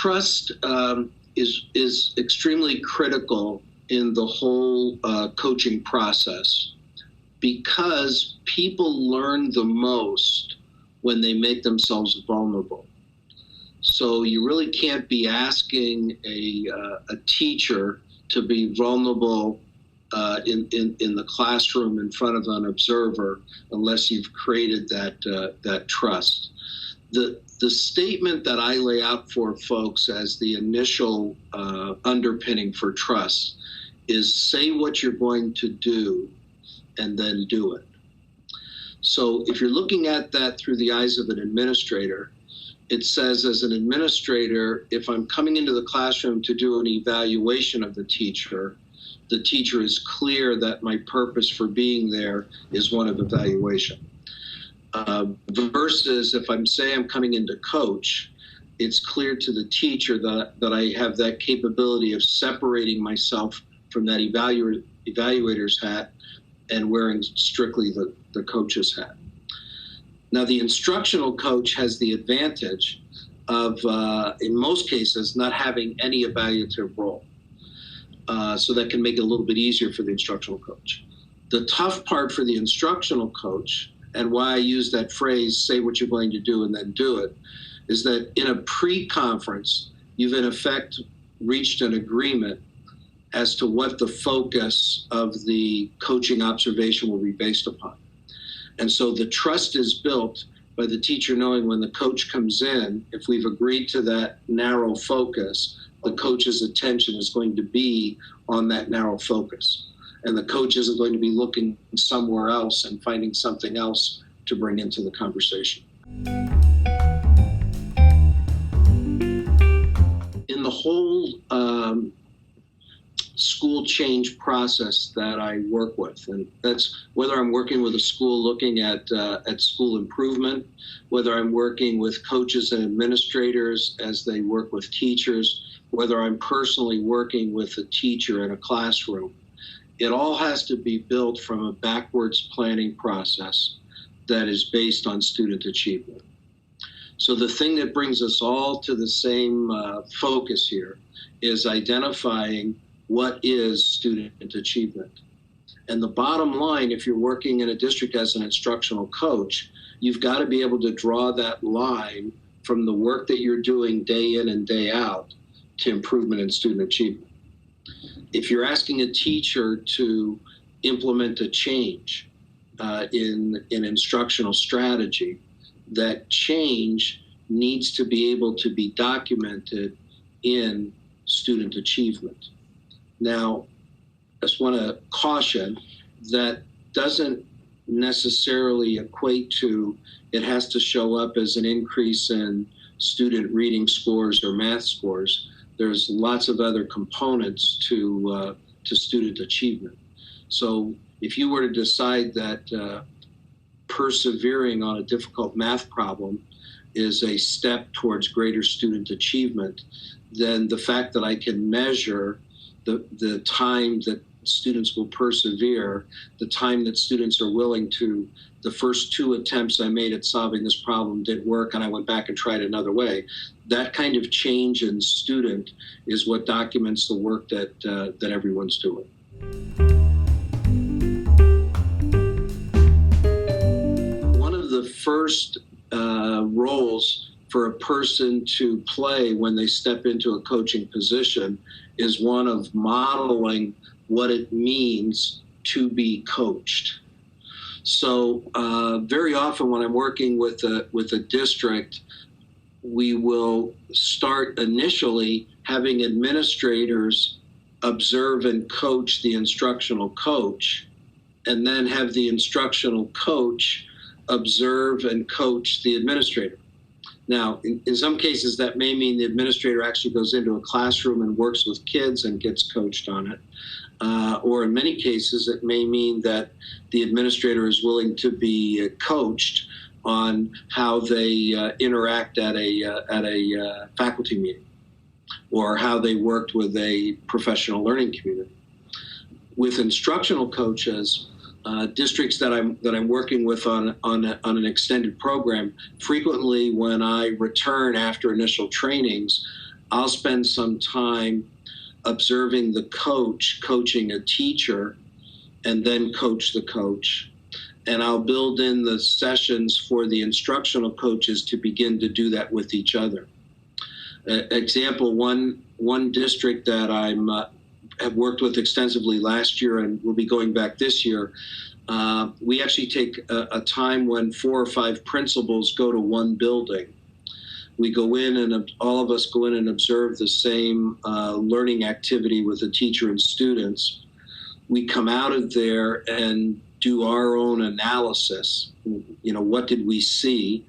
trust is extremely critical in the whole coaching process, because people learn the most when they make themselves vulnerable. So you really can't be asking a teacher to be vulnerable in the classroom in front of an observer unless you've created that trust. The statement that I lay out for folks as the initial underpinning for trust is say what you're going to do and then do it. So if you're looking at that through the eyes of an administrator, it says as an administrator, if I'm coming into the classroom to do an evaluation of the teacher is clear that my purpose for being there is one of evaluation. Versus if I'm coming in to coach, it's clear to the teacher that I have that capability of separating myself from that evaluator's hat and wearing strictly the coach's hat. Now, the instructional coach has the advantage of, in most cases, not having any evaluative role. So that can make it a little bit easier for the instructional coach. The tough part for the instructional coach, and why I use that phrase, say what you're going to do and then do it, is that in a pre-conference, you've in effect reached an agreement as to what the focus of the coaching observation will be based upon. And so the trust is built by the teacher knowing when the coach comes in, if we've agreed to that narrow focus, the coach's attention is going to be on that narrow focus. And the coach isn't going to be looking somewhere else and finding something else to bring into the conversation. In the whole school change process that I work with, and that's whether I'm working with a school looking at school improvement, whether I'm working with coaches and administrators as they work with teachers, whether I'm personally working with a teacher in a classroom, it all has to be built from a backwards planning process that is based on student achievement. So the thing that brings us all to the same focus here is identifying what is student achievement. And the bottom line, if you're working in a district as an instructional coach, you've got to be able to draw that line from the work that you're doing day in and day out to improvement in student achievement. If you're asking a teacher to implement a change in instructional strategy, that change needs to be able to be documented in student achievement. Now, I just want to caution that doesn't necessarily equate to it has to show up as an increase in student reading scores or math scores. There's lots of other components to student achievement. So if you were to decide that persevering on a difficult math problem is a step towards greater student achievement, then the fact that I can measure the time that students will persevere, the time that students are willing to, the first 2 attempts I made at solving this problem didn't work and I went back and tried another way. That kind of change in student is what documents the work that everyone's doing. One of the first roles for a person to play when they step into a coaching position is one of modeling what it means to be coached. So very often when I'm working with a district, we will start initially having administrators observe and coach the instructional coach, and then have the instructional coach observe and coach the administrator. Now, in some cases, that may mean the administrator actually goes into a classroom and works with kids and gets coached on it. Or in many cases, it may mean that the administrator is willing to be coached on how they interact at a faculty meeting, or how they worked with a professional learning community. With instructional coaches, districts that I'm working with on an extended program, frequently when I return after initial trainings, I'll spend some time observing the coach coaching a teacher and then coach the coach. And I'll build in the sessions for the instructional coaches to begin to do that with each other. Example, one district that I'm have worked with extensively last year and will be going back this year, we actually take a time when 4 or 5 principals go to one building. We go in and all of us go in and observe the same learning activity with the teacher and students. We come out of there and do our own analysis. What did we see?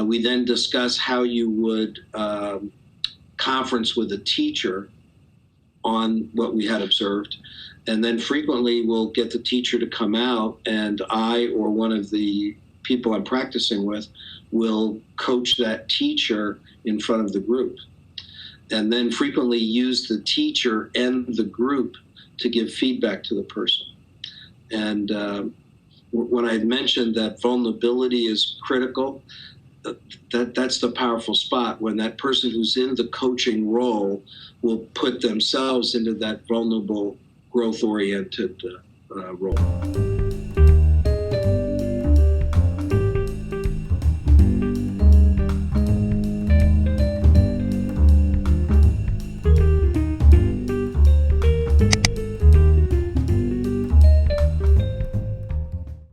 We then discuss how you would conference with a teacher on what we had observed. And then frequently we'll get the teacher to come out, and I or one of the people I'm practicing with will coach that teacher in front of the group. And then frequently use the teacher and the group to give feedback to the person. And when I mentioned that vulnerability is critical, that's the powerful spot, when that person who's in the coaching role will put themselves into that vulnerable, growth-oriented role.